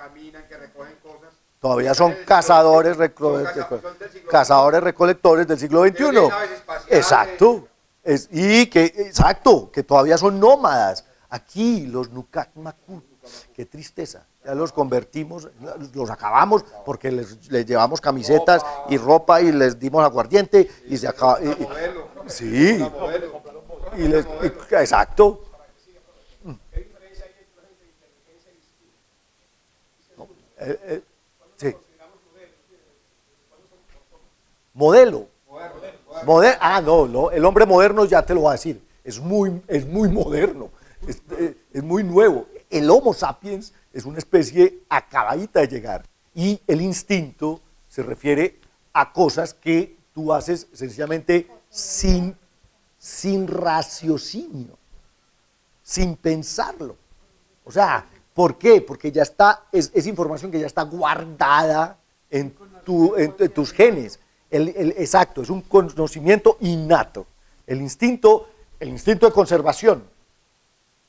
caminan, que recogen cosas. Todavía son cazadores, recolectores del siglo XXI. Exacto. Exacto, que todavía son nómadas. Aquí, los Nukak Makut, qué tristeza. Ya los convertimos, los acabamos porque les llevamos camisetas y ropa y les dimos aguardiente y se acaba. Sí. Exacto. Sí. Modelo. No, el hombre moderno ya te lo va a decir. Es muy moderno. Es muy nuevo. El Homo sapiens es una especie acabadita de llegar. Y el instinto se refiere a cosas que tú haces sencillamente sin raciocinio, sin pensarlo. O sea, ¿por qué? Porque ya está, es información que ya está guardada en tus genes. Exacto, es un conocimiento innato. El instinto de conservación,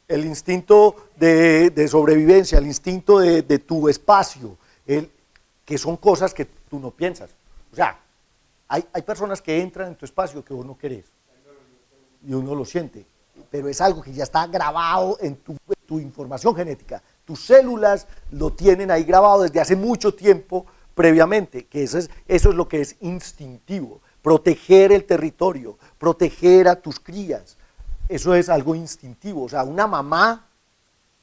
el instinto de sobrevivencia, el instinto de tu espacio, que son cosas que tú no piensas. O sea, hay personas que entran en tu espacio que vos no querés y uno lo siente, pero es algo que ya está grabado en tu información genética. Tus células lo tienen ahí grabado desde hace mucho tiempo previamente, que eso es lo que es instintivo, proteger el territorio, proteger a tus crías, eso es algo instintivo. O sea, una mamá,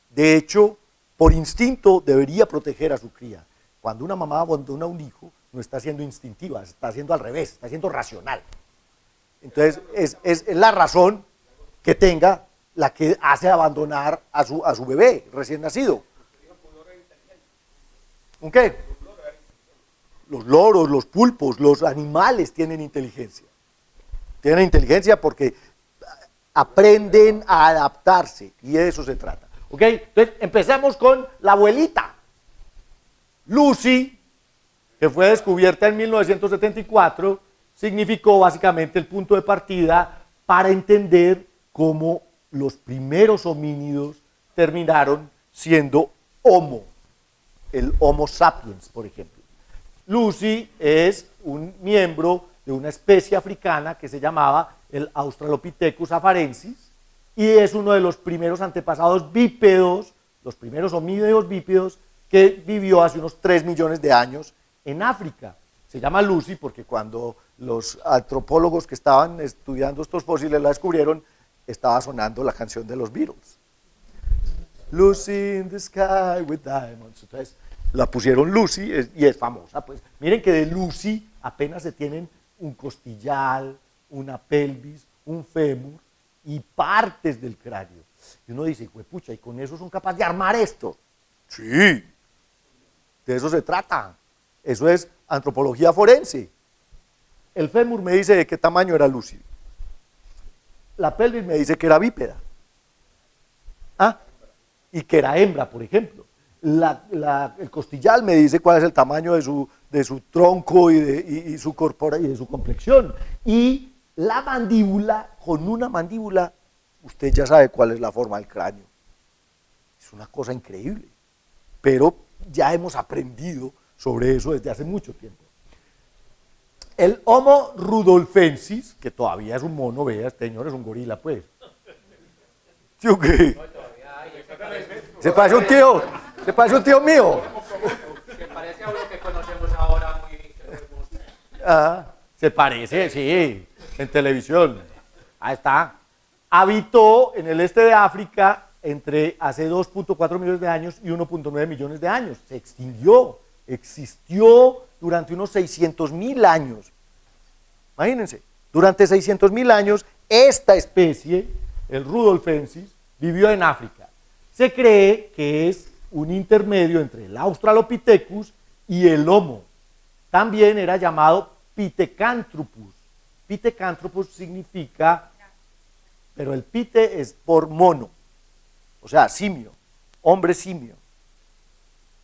de hecho, por instinto debería proteger a su cría. Cuando una mamá abandona a un hijo, no está siendo instintiva, está haciendo al revés, está siendo racional. Entonces, es la razón que tenga la que hace abandonar a su bebé recién nacido. ¿Un qué? Los loros, los pulpos, los animales tienen inteligencia. Tienen inteligencia porque aprenden a adaptarse y de eso se trata. ¿Ok? Entonces, empezamos con la abuelita. Lucy, que fue descubierta en 1974, significó básicamente el punto de partida para entender cómo los primeros homínidos terminaron siendo Homo, el Homo sapiens, por ejemplo. Lucy es un miembro de una especie africana que se llamaba el Australopithecus afarensis y es uno de los primeros antepasados bípedos, los primeros homínidos bípedos que vivió hace unos 3 millones de años en África. Se llama Lucy porque cuando los antropólogos que estaban estudiando estos fósiles la descubrieron, estaba sonando la canción de los Beatles. Lucy in the sky with diamonds. Entonces, la pusieron Lucy y es famosa. Pues miren que de Lucy apenas se tienen un costillal, una pelvis, un fémur y partes del cráneo. Y uno dice, pucha, ¿y con eso son capaces de armar esto? Sí, de eso se trata. Eso es antropología forense. El fémur me dice de qué tamaño era Lucy. La pelvis me dice que era bípeda. Y que era hembra, por ejemplo. El costillal me dice cuál es el tamaño de su tronco y su corpora y de su complexión. Y la mandíbula, con una mandíbula, usted ya sabe cuál es la forma del cráneo. Es una cosa increíble. Pero ya hemos aprendido sobre eso desde hace mucho tiempo. El Homo rudolfensis, que todavía es un mono, vea, este señor es un gorila, pues. ¿Sí o qué? Se parece un tío mío. Se parece a lo que conocemos ahora muy... Se parece, sí, en televisión. Ahí está. Habitó en el este de África entre hace 2.4 millones de años y 1.9 millones de años. Se extinguió, existió durante unos 600.000 años. Imagínense, durante 600.000 años esta especie, el rudolfensis, vivió en África. Se cree que es un intermedio entre el Australopithecus y el Homo. También era llamado Pithecanthropus. Pithecanthropus significa, pero el pite es por mono, o sea, simio, hombre simio.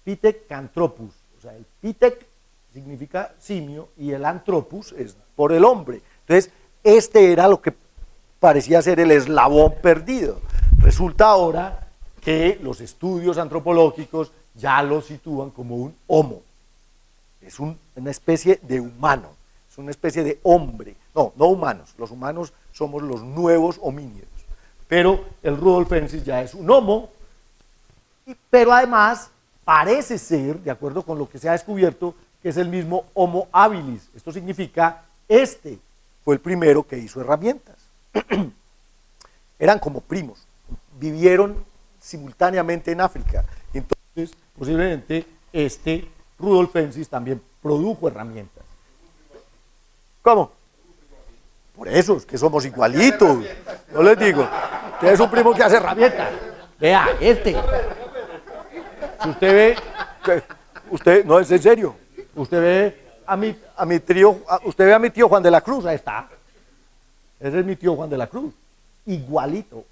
Pithecanthropus, o sea, el pitec significa simio y el anthropus es por el hombre. Entonces, este era lo que parecía ser el eslabón perdido. Resulta ahora que los estudios antropológicos ya lo sitúan como un homo. Es una especie de humano, es una especie de hombre. No, no humanos, los humanos somos los nuevos homínidos. Pero el rudolfensis ya es un homo, pero además parece ser, de acuerdo con lo que se ha descubierto, que es el mismo Homo habilis. Esto significa, este fue el primero que hizo herramientas. Eran como primos, vivieron simultáneamente en África. Entonces, posiblemente, este rudolfensis también produjo herramientas. ¿Cómo? Por eso, es que somos igualitos. Yo les digo, usted es un primo que hace herramientas. Vea, este. Si usted no es en serio. Usted ve a mi tío, usted ve a mi tío Juan de la Cruz, ahí está. Ese es mi tío Juan de la Cruz. Igualito.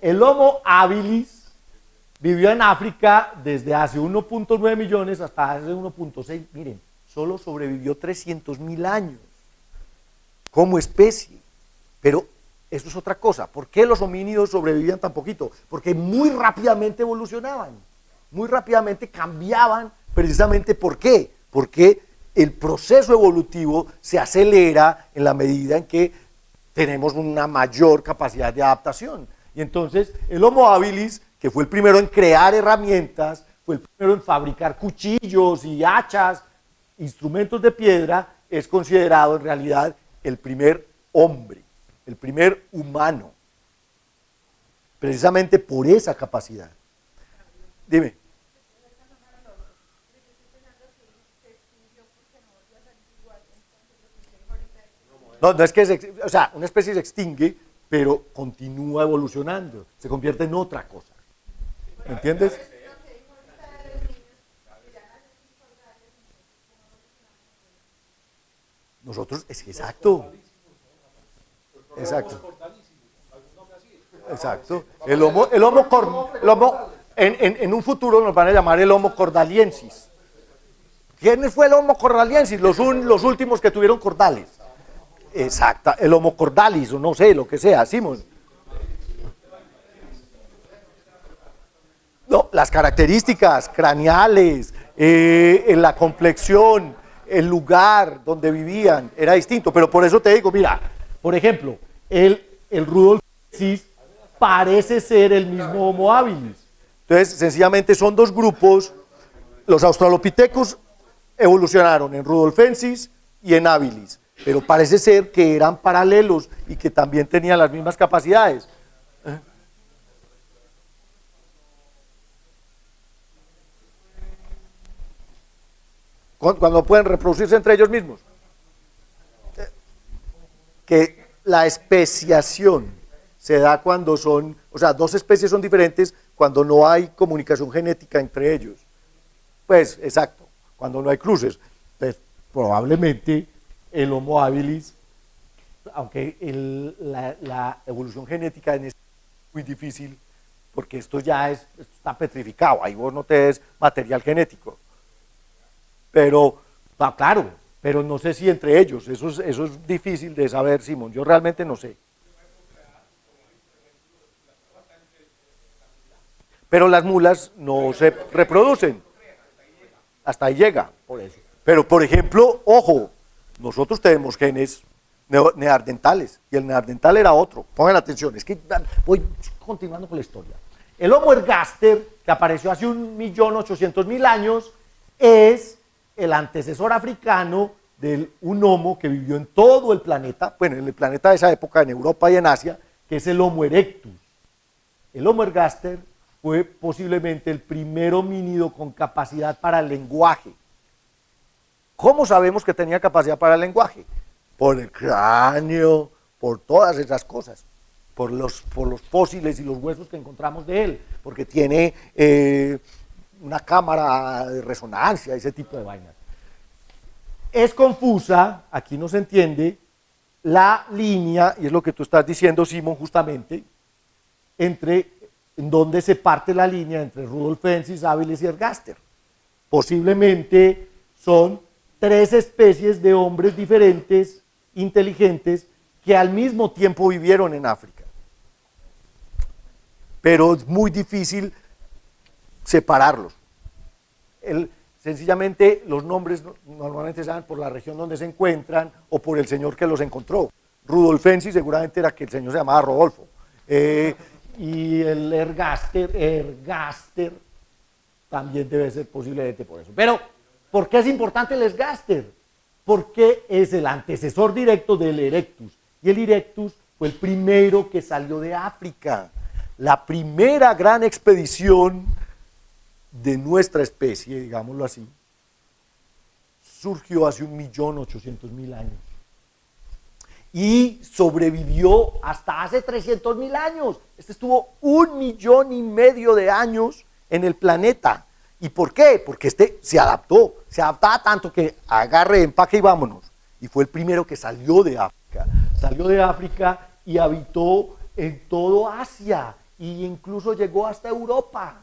El Homo habilis vivió en África desde hace 1.9 millones hasta hace 1.6. Miren, solo sobrevivió 300.000 años como especie. Pero eso es otra cosa. ¿Por qué los homínidos sobrevivían tan poquito? Porque muy rápidamente evolucionaban. Muy rápidamente cambiaban, precisamente ¿por qué? Porque el proceso evolutivo se acelera en la medida en que tenemos una mayor capacidad de adaptación. Y entonces el Homo habilis, que fue el primero en crear herramientas, fue el primero en fabricar cuchillos y hachas, instrumentos de piedra, es considerado en realidad el primer hombre, el primer humano, precisamente por esa capacidad. Dime. No, no es que o sea, una especie se extingue, pero continúa evolucionando, se convierte en otra cosa. ¿Me entiendes? Nosotros, es exacto. Exacto. Exacto. En un futuro nos van a llamar el Homo cordaliensis. ¿Quién fue el Homo cordaliensis? Los últimos que tuvieron cordales. Exacto, el Homo cordalis, o no sé, lo que sea, Simón. No, las características craneales, la complexión, el lugar donde vivían, era distinto, pero por eso te digo, mira, por ejemplo, el rudolfensis parece ser el mismo Homo habilis. Entonces, sencillamente son dos grupos, los australopithecus evolucionaron en rudolfensis y en habilis, pero parece ser que eran paralelos y que también tenían las mismas capacidades. Cuando pueden reproducirse entre ellos mismos. Que la especiación se da cuando son, o sea, dos especies son diferentes cuando no hay comunicación genética entre ellos. Pues, exacto, cuando no hay cruces. Pues, probablemente el Homo habilis, aunque la evolución genética en esto es muy difícil, porque esto ya está petrificado, ahí vos no tenés material genético. Pero, claro, pero no sé si entre ellos, eso es difícil de saber, Simón, yo realmente no sé. Pero las mulas no se reproducen, hasta ahí llega, por eso. Pero, por ejemplo, ojo, nosotros tenemos genes neandertales, y el neandertal era otro, pongan atención, es que voy continuando con la historia. El Homo ergaster, que apareció hace 1.800.000 años, es el antecesor africano de un homo que vivió en todo el planeta, bueno, en el planeta de esa época, en Europa y en Asia, que es el Homo erectus. El Homo ergaster fue posiblemente el primer homínido con capacidad para el lenguaje. ¿Cómo sabemos que tenía capacidad para el lenguaje? Por el cráneo, por todas esas cosas, por los fósiles y los huesos que encontramos de él, porque tiene una cámara de resonancia, ese tipo de vainas. Es confusa, aquí no se entiende, la línea, y es lo que tú estás diciendo, Simón, justamente, en donde se parte la línea entre rudolfensis, habilis y ergaster. Posiblemente son tres especies de hombres diferentes, inteligentes, que al mismo tiempo vivieron en África. Pero es muy difícil separarlos. sencillamente los nombres normalmente se dan por la región donde se encuentran o por el señor que los encontró. Rudolfensis seguramente era que el señor se llamaba Rodolfo. Y el ergaster también debe ser posiblemente por eso. Pero, ¿por qué es importante el ergaster? Porque es el antecesor directo del erectus. Y el erectus fue el primero que salió de África. La primera gran expedición de nuestra especie, digámoslo así, surgió hace 1.800.000 años. Y sobrevivió hasta hace 300.000 años. Este estuvo 1,5 millones de años en el planeta. ¿Y por qué? Porque este se adaptaba tanto que agarre, empaque y vámonos. Y fue el primero que salió de África. Salió de África y habitó en todo Asia e incluso llegó hasta Europa.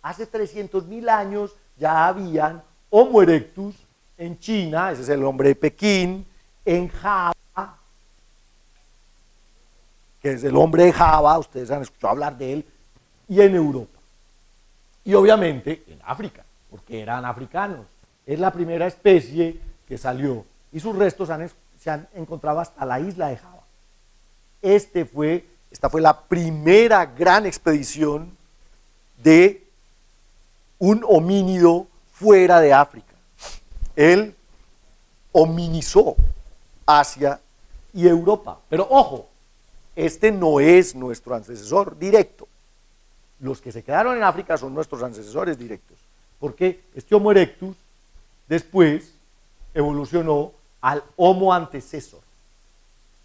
Hace 300.000 años ya habían Homo erectus en China, ese es el hombre de Pekín, en Java, que es el hombre de Java, ustedes han escuchado hablar de él, y en Europa. Y obviamente en África, porque eran africanos. Es la primera especie que salió y sus restos se han encontrado hasta la isla de Java. Esta fue la primera gran expedición de un homínido fuera de África. Él hominizó Asia y Europa. Pero ojo, este no es nuestro antecesor directo. Los que se quedaron en África son nuestros antecesores directos. Porque este Homo erectus después evolucionó al Homo antecesor.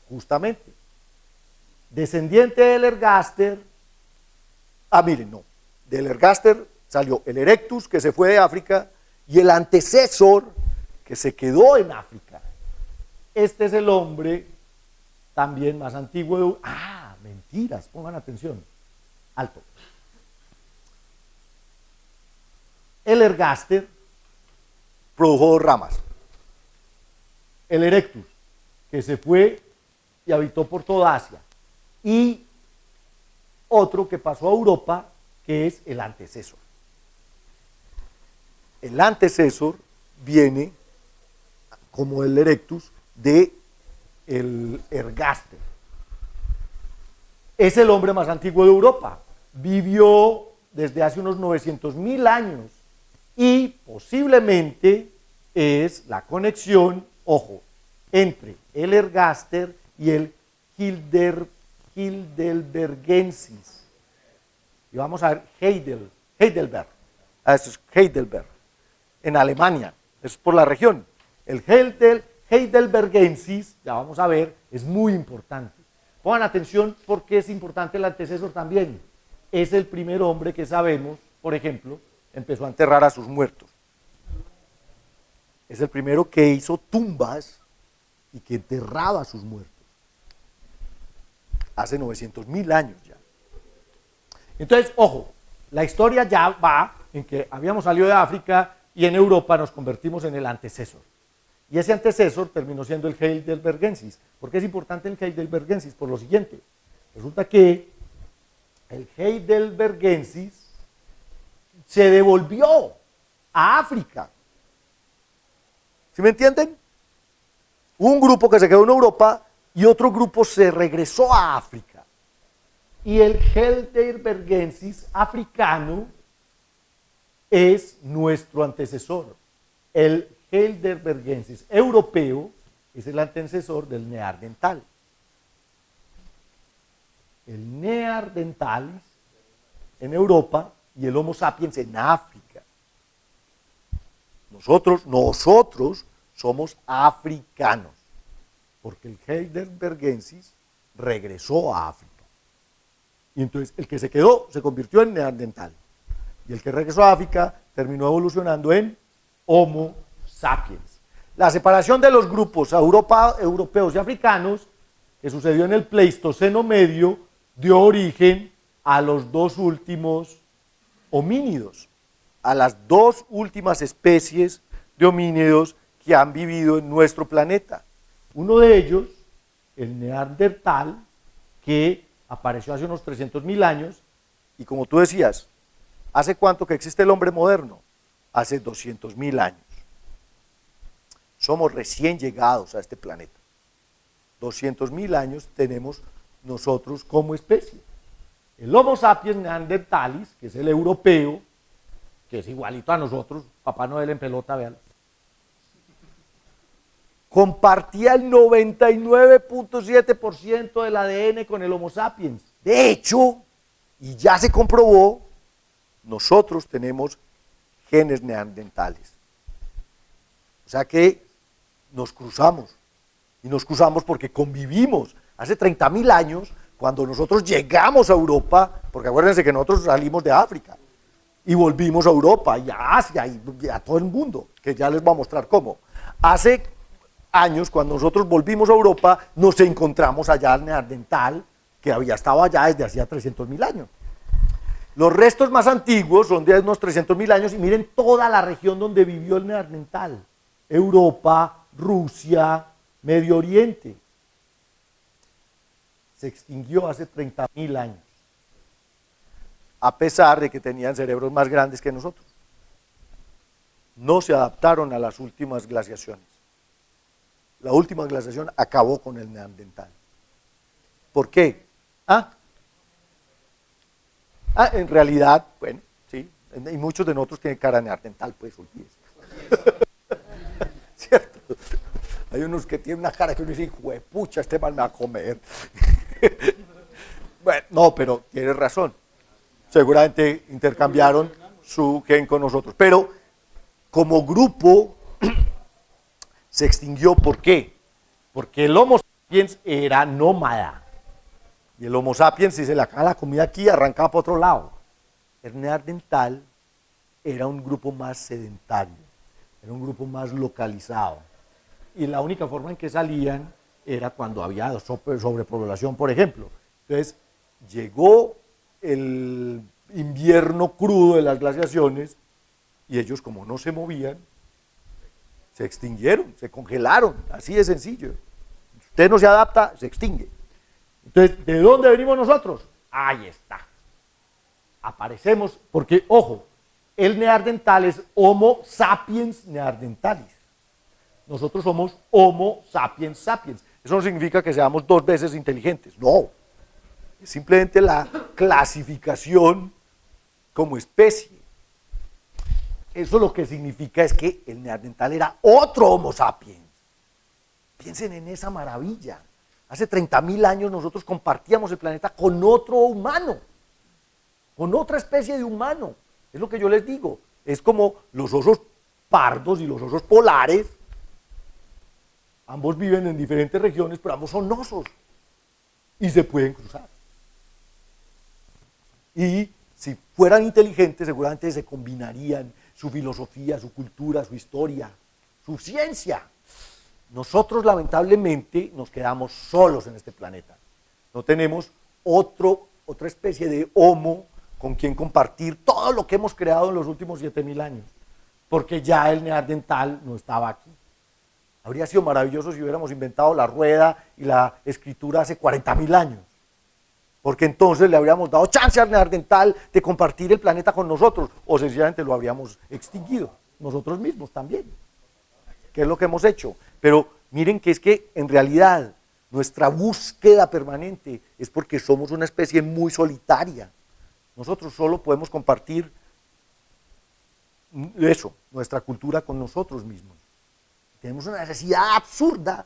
Justamente. Descendiente del ergaster. Miren, no. Del ergaster salió el erectus, que se fue de África, y el antecesor, que se quedó en África. Este es el hombre también más antiguo de... mentiras, pongan atención. Alto. El ergaster produjo 2 ramas. El erectus, que se fue y habitó por toda Asia. Y otro que pasó a Europa, que es el antecesor. El antecesor viene, como el erectus, de el ergaster. Es el hombre más antiguo de Europa. Vivió desde hace unos 900.000 años y posiblemente es la conexión, ojo, entre el ergaster y el heidelbergensis. Y vamos a ver Heidelberg. Eso es Heidelberg, en Alemania, es por la región. El heidelbergensis, ya vamos a ver, es muy importante. Pongan atención porque es importante el antecesor también. Es el primer hombre que sabemos, por ejemplo, empezó a enterrar a sus muertos. Es el primero que hizo tumbas y que enterraba a sus muertos. Hace 900.000 años ya. Entonces, ojo, la historia ya va en que habíamos salido de África y en Europa nos convertimos en el antecesor. Y ese antecesor terminó siendo el heidelbergensis. ¿Por qué es importante el heidelbergensis? Por lo siguiente. Resulta que el heidelbergensis se devolvió a África. ¿Sí me entienden? Hubo un grupo que se quedó en Europa y otro grupo se regresó a África. Y el heidelbergensis africano es nuestro antecesor. El heidelbergensis europeo es el antecesor del neandertal. El neandertalis en Europa y el Homo sapiens en África. Nosotros somos africanos, porque el heidelbergensis regresó a África. Y entonces el que se quedó se convirtió en neandertal. Y el que regresó a África terminó evolucionando en Homo sapiens. La separación de los grupos europeos y africanos, que sucedió en el Pleistoceno medio, dio origen a los 2 últimos homínidos, a las 2 últimas especies de homínidos que han vivido en nuestro planeta. Uno de ellos, el neandertal, que apareció hace unos 300.000 años, y como tú decías, ¿hace cuánto que existe el hombre moderno? hace 200.000 años. Somos recién llegados a este planeta. 200.000 años tenemos nosotros como especie. El Homo sapiens neanderthalis, que es el europeo, que es igualito a nosotros, Papá Noel en pelota, véanlo, compartía el 99.7% del ADN con el Homo sapiens. De hecho, y ya se comprobó, nosotros tenemos genes neandertales. O sea que nos cruzamos. Y nos cruzamos porque convivimos. Hace 30.000 años, cuando nosotros llegamos a Europa, porque acuérdense que nosotros salimos de África y volvimos a Europa y a Asia y a todo el mundo, que ya les voy a mostrar cómo. Hace años, cuando nosotros volvimos a Europa, nos encontramos allá al neandertal, que había estado allá desde hacía 300.000 años. Los restos más antiguos son de unos 300.000 años y miren toda la región donde vivió el neandertal. Europa, Rusia, Medio Oriente. Se extinguió hace 30.000 años, a pesar de que tenían cerebros más grandes que nosotros. No se adaptaron a las últimas glaciaciones. La última glaciación acabó con el neandertal. ¿Por qué? En realidad, bueno, sí, y muchos de nosotros tienen cara neandertal, pues, olvídese. ¿Cierto? Hay unos que tienen una cara que uno dice, hijo de pucha, este man me va a comer. Bueno, no, pero tienes razón. Seguramente intercambiaron su gen con nosotros. Pero como grupo se extinguió. ¿Por qué? Porque el Homo sapiens era nómada. Y el Homo sapiens, si se le acaba la comida aquí, arrancaba para otro lado. El neandertal era un grupo más sedentario, era un grupo más localizado. Y la única forma en que salían era cuando había sobrepoblación, por ejemplo. Entonces, llegó el invierno crudo de las glaciaciones y ellos, como no se movían, se extinguieron, se congelaron, así de sencillo. Si usted no se adapta, se extingue. Entonces, ¿de dónde venimos nosotros? Ahí está. Aparecemos, porque, ojo, el neandertal es Homo sapiens neanderthalis. Nosotros somos Homo sapiens sapiens. Eso no significa que seamos 2 veces inteligentes, no. Es simplemente la clasificación como especie. Eso lo que significa es que el neandertal era otro Homo sapiens. Piensen en esa maravilla. Hace 30.000 años nosotros compartíamos el planeta con otro humano, con otra especie de humano. Es lo que yo les digo. Es como los osos pardos y los osos polares. Ambos viven en diferentes regiones, pero ambos son osos. Y se pueden cruzar. Y si fueran inteligentes, seguramente se combinarían su filosofía, su cultura, su historia, su ciencia. Nosotros, lamentablemente, nos quedamos solos en este planeta. No tenemos otra especie de homo con quien compartir todo lo que hemos creado en los últimos 7.000 años. Porque ya el neandertal no estaba aquí. Habría sido maravilloso si hubiéramos inventado la rueda y la escritura hace 40.000 años. Porque entonces le habríamos dado chance al neandertal de compartir el planeta con nosotros, o sencillamente lo habríamos extinguido, nosotros mismos también. ¿Qué es lo que hemos hecho? Pero miren que es que en realidad nuestra búsqueda permanente es porque somos una especie muy solitaria. Nosotros solo podemos compartir eso, nuestra cultura con nosotros mismos. Tenemos una necesidad absurda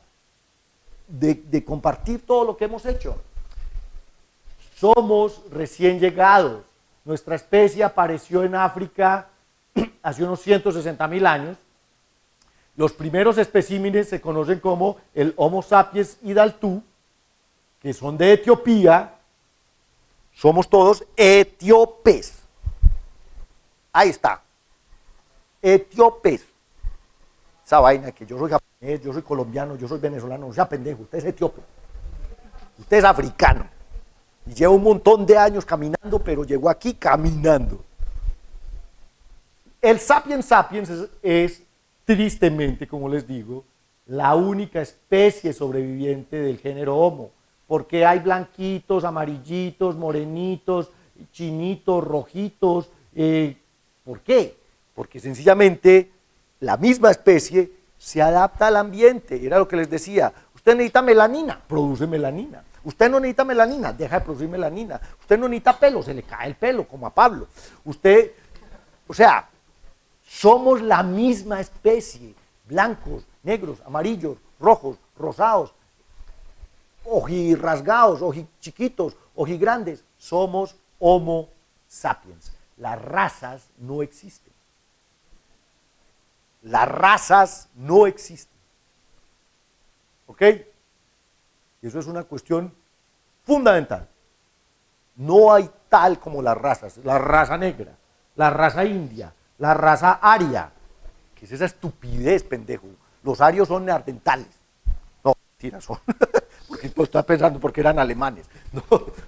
de compartir todo lo que hemos hecho. Somos recién llegados. Nuestra especie apareció en África hace unos 160.000 años. Los primeros especímenes se conocen como el Homo sapiens hidaltu, que son de Etiopía. Somos todos etíopes. Ahí está. Etíopes. Esa vaina que yo soy japonés, yo soy colombiano, yo soy venezolano, no sea pendejo, usted es etíope. Usted es africano. Y lleva un montón de años caminando, pero llegó aquí caminando. El sapiens sapiens es tristemente, como les digo, la única especie sobreviviente del género Homo. Porque hay blanquitos, amarillitos, morenitos, chinitos, rojitos. ¿Por qué? porque sencillamente la misma especie se adapta al ambiente. Era lo que les decía, usted necesita melanina, produce melanina. Usted no necesita melanina, deja de producir melanina. Usted no necesita pelo, se le cae el pelo, como a Pablo. Usted, o sea, somos la misma especie, blancos, negros, amarillos, rojos, rosados, ojirrasgados, ojichiquitos, ojigrandes. Somos Homo sapiens. Las razas no existen. Las razas no existen. ¿Ok? Y eso es una cuestión fundamental. No hay tal como las razas. La raza negra, la raza india, la raza aria. ¿Qué es esa estupidez, pendejo? Los arios son neandertales. No, mentira, son. Porque tú estás pensando porque eran alemanes. No,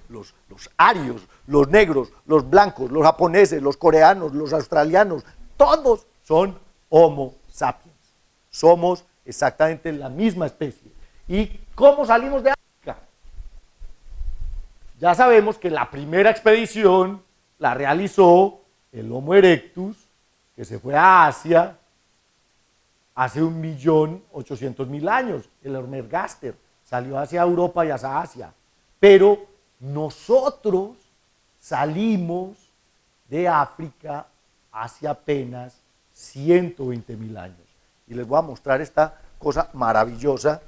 los arios, los negros, los blancos, los japoneses, los coreanos, los australianos, todos son Homo sapiens. Somos exactamente la misma especie. ¿Y cómo salimos de África? Ya sabemos que la primera expedición la realizó el Homo erectus, que se fue a Asia hace 1.800.000 años. El Hornergaster salió hacia Europa y hacia Asia. Pero nosotros salimos de África hace apenas 120.000 años. Y les voy a mostrar esta cosa maravillosa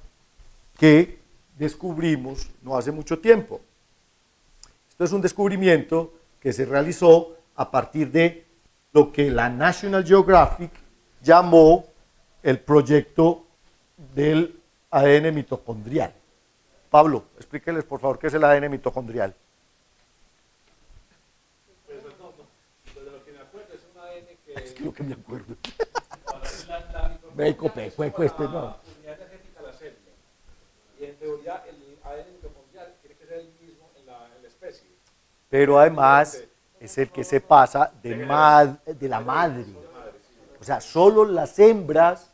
que descubrimos no hace mucho tiempo. Esto es un descubrimiento que se realizó a partir de lo que la National Geographic llamó el proyecto del ADN mitocondrial. Pablo, explíqueles por favor qué es el ADN mitocondrial. Pues no, de lo que me acuerdo es un ADN que... Es que lo que me acuerdo. La Médico pecueco este, no. unidad energética de la célula. Y en teoría el ADN mitocondrial tiene que ser el mismo en la especie. Pero además es el que se pasa de la madre. O sea, solo las hembras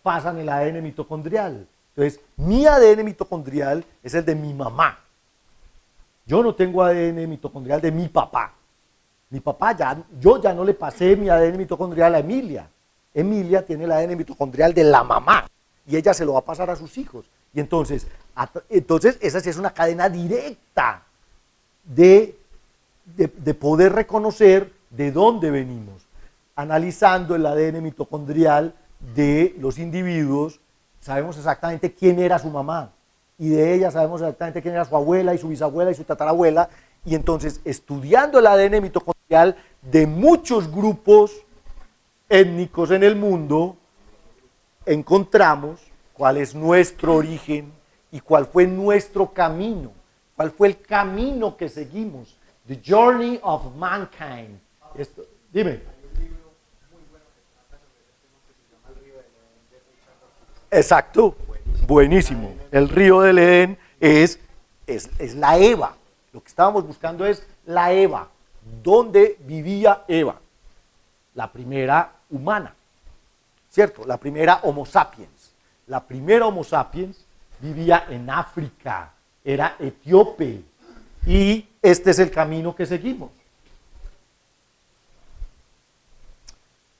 pasan el ADN mitocondrial. Entonces, mi ADN mitocondrial es el de mi mamá. Yo no tengo ADN mitocondrial de mi papá. Mi papá yo ya no le pasé mi ADN mitocondrial a Emilia. Emilia tiene el ADN mitocondrial de la mamá y ella se lo va a pasar a sus hijos. Y entonces esa sí es una cadena directa de poder reconocer de dónde venimos. Analizando el ADN mitocondrial de los individuos, sabemos exactamente quién era su mamá, y de ella sabemos exactamente quién era su abuela y su bisabuela y su tatarabuela, y entonces estudiando el ADN mitocondrial de muchos grupos étnicos en el mundo, encontramos cuál es nuestro origen y cuál fue nuestro camino, cuál fue el camino que seguimos, the journey of mankind. Dime. Exacto, buenísimo. El río del Edén es la Eva. Lo que estábamos buscando es la Eva. ¿Dónde vivía Eva? La primera humana, ¿cierto? La primera Homo sapiens. La primera Homo sapiens vivía en África, era etíope. Y este es el camino que seguimos.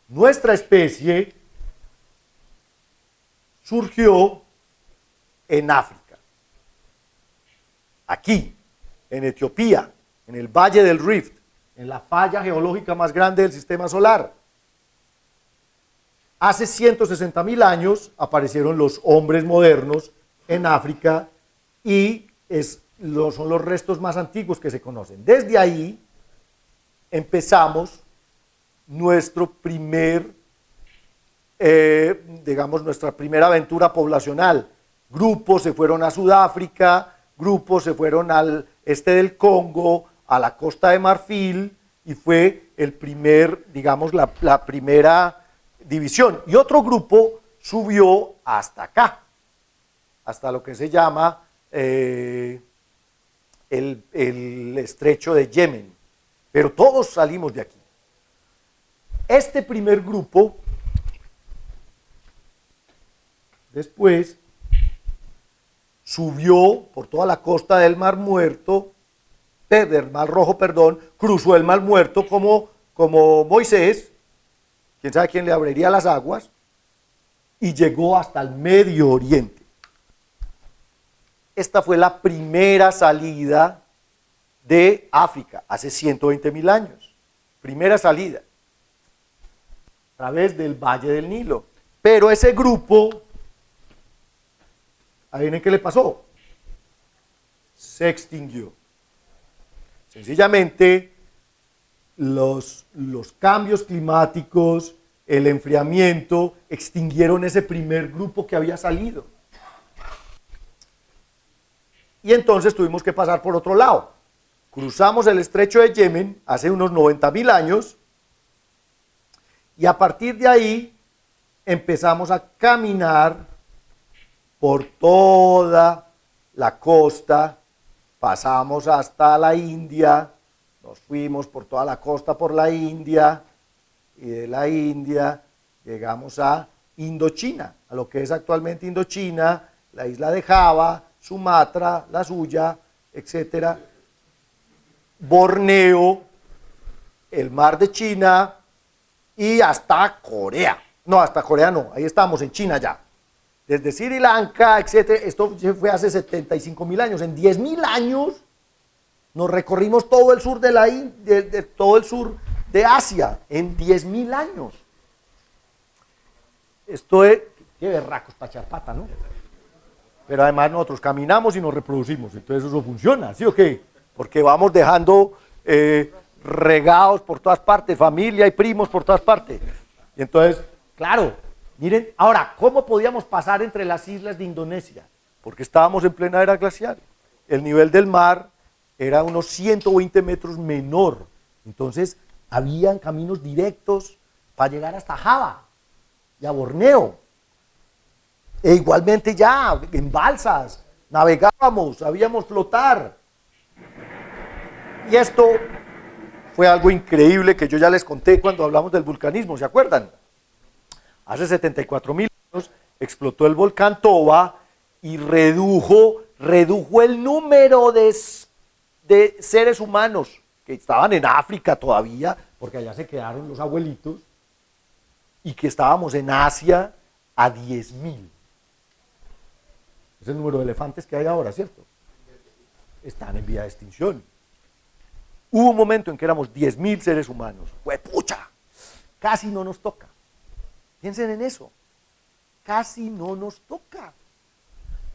Nuestra especie surgió en África, aquí, en Etiopía, en el Valle del Rift, en la falla geológica más grande del sistema solar. Hace 160.000 años aparecieron los hombres modernos en África y son los restos más antiguos que se conocen. Desde ahí empezamos nuestra primera aventura poblacional. Grupos se fueron a Sudáfrica, grupos se fueron al este del Congo, a la Costa de Marfil, y fue la primera división. Y otro grupo subió hasta acá, hasta lo que se llama el estrecho de Yemen. Pero todos salimos de aquí. Este primer grupo después subió por toda la costa del Mar Muerto, del Mar Rojo, perdón, cruzó el Mar Muerto como Moisés, quién sabe quién le abriría las aguas, y llegó hasta el Medio Oriente. Esta fue la primera salida de África, hace 120.000 años. Primera salida, a través del Valle del Nilo. Pero ese grupo, ¿adivinen qué le pasó? Se extinguió. Sencillamente, los cambios climáticos, el enfriamiento, extinguieron ese primer grupo que había salido. Y entonces tuvimos que pasar por otro lado. Cruzamos el estrecho de Yemen hace unos 90.000 años y a partir de ahí empezamos a caminar por toda la costa, pasamos hasta la India, nos fuimos por toda la costa por la India y de la India llegamos a Indochina, a lo que es actualmente Indochina, la isla de Java, Sumatra, la suya, etcétera, Borneo, el mar de China y hasta Corea. No, hasta Corea no, ahí estamos en China ya. Desde Sri Lanka, etcétera, esto fue hace 75.000 años. En 10.000 años nos recorrimos todo el sur todo el sur de Asia, en 10.000 años. Esto es, qué berracos para echar pata, ¿no? Pero además nosotros caminamos y nos reproducimos, entonces eso funciona, ¿sí o qué? Porque vamos dejando regados por todas partes, familia y primos por todas partes. Y entonces, claro, miren, ahora, ¿cómo podíamos pasar entre las islas de Indonesia? Porque estábamos en plena era glacial. El nivel del mar era unos 120 metros menor. Entonces, habían caminos directos para llegar hasta Java y a Borneo. E igualmente ya, en balsas, navegábamos, sabíamos flotar. Y esto fue algo increíble que yo ya les conté cuando hablamos del vulcanismo, ¿se acuerdan? Hace 74.000 años explotó el volcán Toba y redujo el número de seres humanos que estaban en África todavía, porque allá se quedaron los abuelitos, y que estábamos en Asia a 10.000. Es el número de elefantes que hay ahora, ¿cierto? Están en vía de extinción. Hubo un momento en que éramos 10.000 seres humanos. ¡Huepucha! Casi no nos toca. Piensen en eso. Casi no nos toca.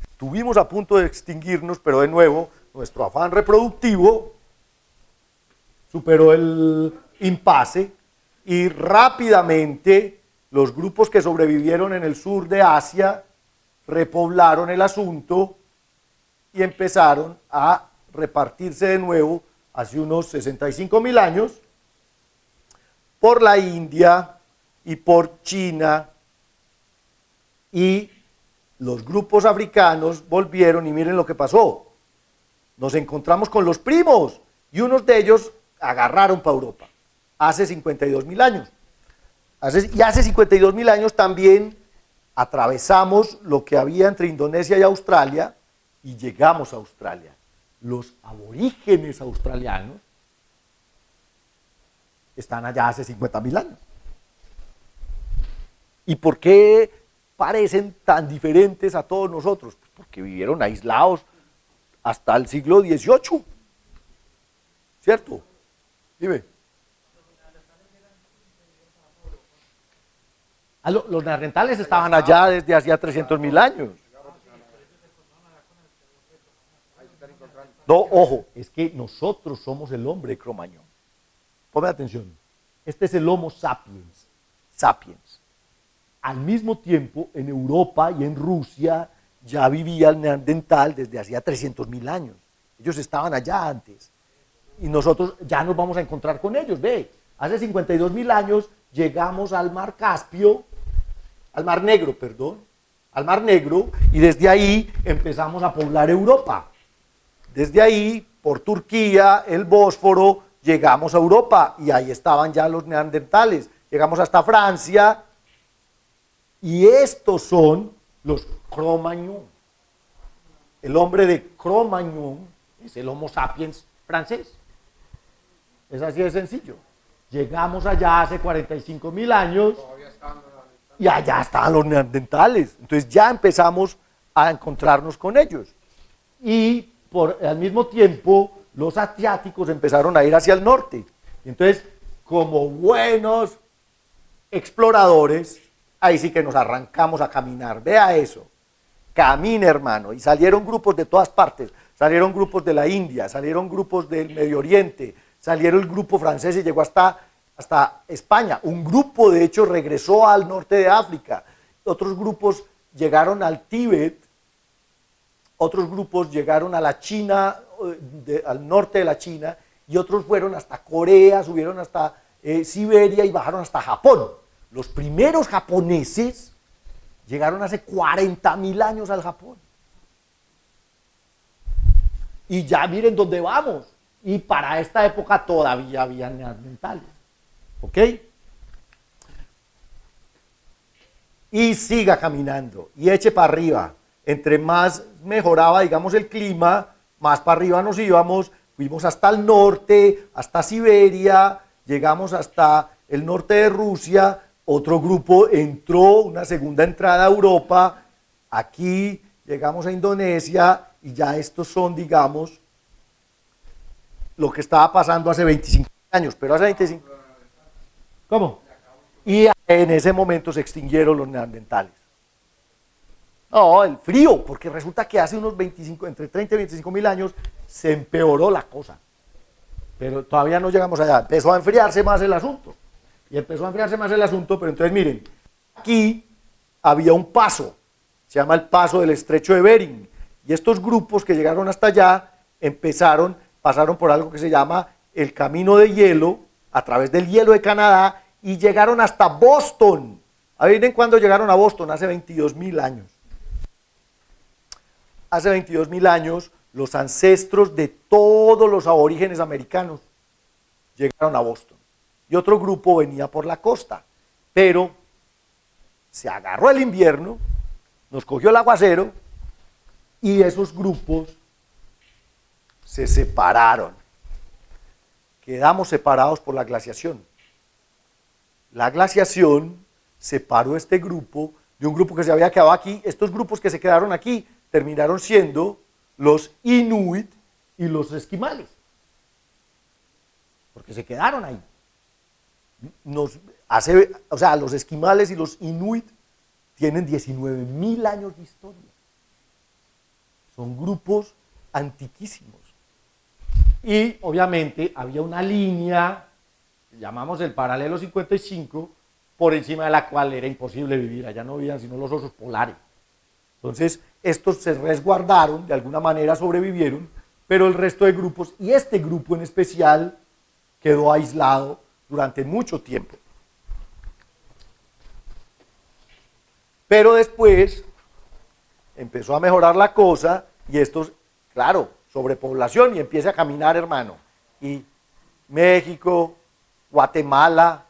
Estuvimos a punto de extinguirnos, pero de nuevo, nuestro afán reproductivo superó el impasse y rápidamente los grupos que sobrevivieron en el sur de Asia repoblaron el asunto y empezaron a repartirse de nuevo hace unos 65.000 años por la India y por China, y los grupos africanos volvieron y miren lo que pasó. Nos encontramos con los primos y unos de ellos agarraron para Europa hace 52.000 años. Y hace 52.000 años también atravesamos lo que había entre Indonesia y Australia y llegamos a Australia. Los aborígenes australianos están allá hace 50.000 años. ¿Y por qué parecen tan diferentes a todos nosotros? Pues porque vivieron aislados hasta el siglo XVIII. ¿Cierto? Dime. Los neandertales estaban allá desde hacía 300.000 años. No, ojo, es que nosotros somos el hombre cromañón. Ponme atención. Este es el Homo sapiens. Sapiens. Al mismo tiempo, en Europa y en Rusia ya vivía el neandertal desde hacía 300.000 años. Ellos estaban allá antes. Y nosotros ya nos vamos a encontrar con ellos. Ve, hace 52.000 años llegamos al mar Caspio, al mar Negro, perdón, al mar Negro, y desde ahí empezamos a poblar Europa. Desde ahí, por Turquía, el Bósforo, llegamos a Europa y ahí estaban ya los neandertales. Llegamos hasta Francia y estos son los Cro-Magnon. El hombre de Cro-Magnon es el Homo sapiens francés. Es así de sencillo. Llegamos allá hace 45.000 años y allá estaban los neandertales. Entonces ya empezamos a encontrarnos con ellos. Y al mismo tiempo los asiáticos empezaron a ir hacia el norte. Entonces, como buenos exploradores, ahí sí que nos arrancamos a caminar. Vea eso. Camina, hermano. Y salieron grupos de todas partes. Salieron grupos de la India, salieron grupos del Medio Oriente, salieron el grupo francés y llegó hasta España. Un grupo, de hecho, regresó al norte de África. Otros grupos llegaron al Tíbet. Otros grupos llegaron a la China, al norte de la China, y otros fueron hasta Corea, subieron hasta Siberia y bajaron hasta Japón. Los primeros japoneses llegaron hace 40.000 años al Japón. Y ya miren dónde vamos. Y para esta época todavía había neandertales. ¿Ok? Y siga caminando y eche para arriba. Entre más mejoraba, digamos, el clima, más para arriba nos íbamos. Fuimos hasta el norte, hasta Siberia, llegamos hasta el norte de Rusia. Otro grupo entró, una segunda entrada a Europa. Aquí llegamos a Indonesia y ya estos son, digamos, lo que estaba pasando hace 25 años. Pero hace 25... ¿Cómo? Y en ese momento se extinguieron los neandertales. No, el frío, porque resulta que hace unos 25, entre 30 y 25.000 años se empeoró la cosa. Pero todavía no llegamos allá. Empezó a enfriarse más el asunto. Pero entonces miren, aquí había un paso, se llama el paso del estrecho de Bering. Y estos grupos que llegaron hasta allá pasaron por algo que se llama el camino de hielo, a través del hielo de Canadá, y llegaron hasta Boston. Adivinen cuándo llegaron a Boston, hace 22.000 años. Hace 22.000 años, los ancestros de todos los aborígenes americanos llegaron a Boston. Y otro grupo venía por la costa. Pero se agarró el invierno, nos cogió el aguacero, y esos grupos se separaron. Quedamos separados por la glaciación. La glaciación separó este grupo de un grupo que se había quedado aquí. Estos grupos que se quedaron aquí terminaron siendo los Inuit y los esquimales, porque se quedaron ahí. Los esquimales y los Inuit tienen 19.000 años de historia. Son grupos antiquísimos. Y obviamente había una línea, llamamos el paralelo 55, por encima de la cual era imposible vivir. Allá no vivían sino los osos polares. Entonces, estos se resguardaron, de alguna manera sobrevivieron, pero el resto de grupos, y este grupo en especial, quedó aislado durante mucho tiempo. Pero después empezó a mejorar la cosa, y estos, claro, sobrepoblación, y empieza a caminar, hermano. Y México, Guatemala,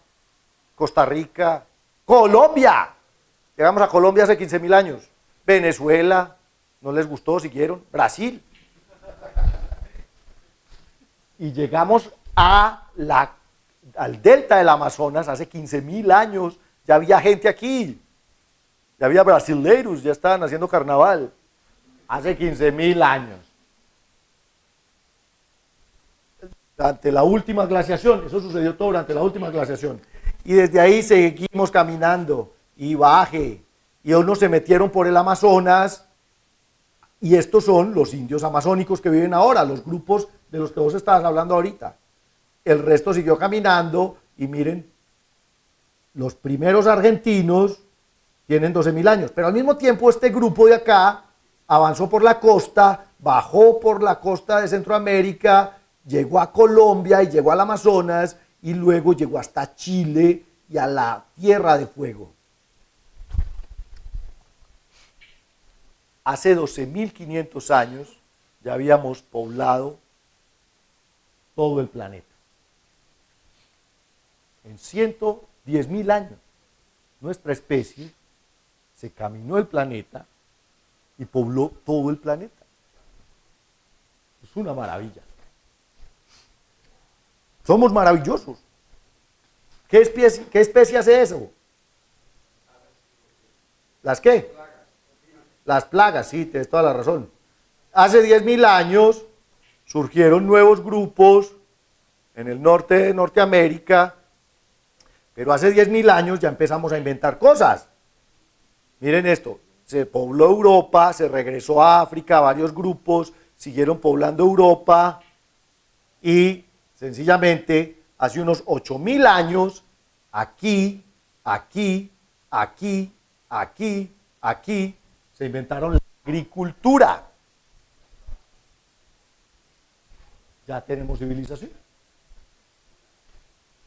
Costa Rica, Colombia. Llegamos a Colombia hace 15.000 años. Venezuela, no les gustó, siguieron. Brasil. Y llegamos al delta del Amazonas hace 15.000 años. Ya había gente aquí. Ya había brasileiros, ya estaban haciendo carnaval. Hace 15.000 años. Durante la última glaciación, eso sucedió todo durante la última glaciación. Y desde ahí seguimos caminando y baje. Y unos se metieron por el Amazonas, y estos son los indios amazónicos que viven ahora, los grupos de los que vos estabas hablando ahorita. El resto siguió caminando, y miren, los primeros argentinos tienen 12.000 años, pero al mismo tiempo este grupo de acá avanzó por la costa, bajó por la costa de Centroamérica, llegó a Colombia y llegó al Amazonas, y luego llegó hasta Chile y a la Tierra de Fuego. Hace 12.500 años ya habíamos poblado todo el planeta. En 110.000 años, nuestra especie se caminó el planeta y pobló todo el planeta. Es una maravilla. Somos maravillosos. ¿Qué especie hace eso? ¿Las qué? Las plagas, sí, tienes toda la razón. Hace 10.000 años surgieron nuevos grupos en el norte de Norteamérica, pero hace 10.000 años ya empezamos a inventar cosas. Miren esto, se pobló Europa, se regresó a África, varios grupos siguieron poblando Europa y sencillamente hace unos 8.000 años, aquí, se inventaron la agricultura. Ya tenemos civilización.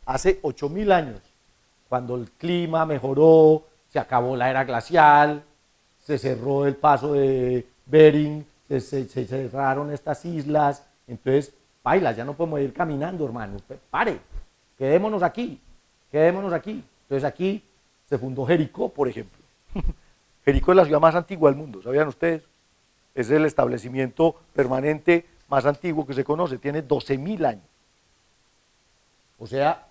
Hace 8.000 años, cuando el clima mejoró, se acabó la era glacial, se cerró el paso de Bering, se cerraron estas islas, entonces, bailas, ya no podemos ir caminando, hermano, pare, quedémonos aquí. Entonces aquí se fundó Jericó, por ejemplo. Jericó es la ciudad más antigua del mundo, ¿sabían ustedes? Es el establecimiento permanente más antiguo que se conoce, tiene 12.000 años. O sea,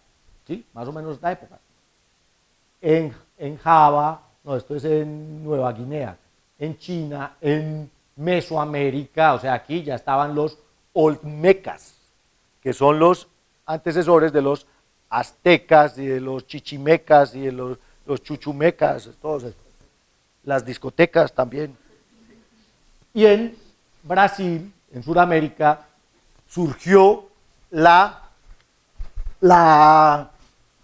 sí, más o menos esta época. En Java, no, esto es en Nueva Guinea, en China, en Mesoamérica, o sea, aquí ya estaban los olmecas, que son los antecesores de los aztecas y de los chichimecas y de los chuchumecas, todos estos. Las discotecas también. Y en Brasil, en Sudamérica, surgió la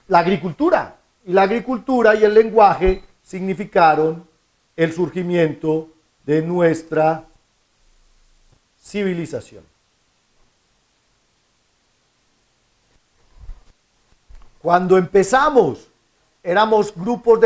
agricultura. Y la agricultura y el lenguaje significaron el surgimiento de nuestra civilización. Cuando empezamos, éramos grupos de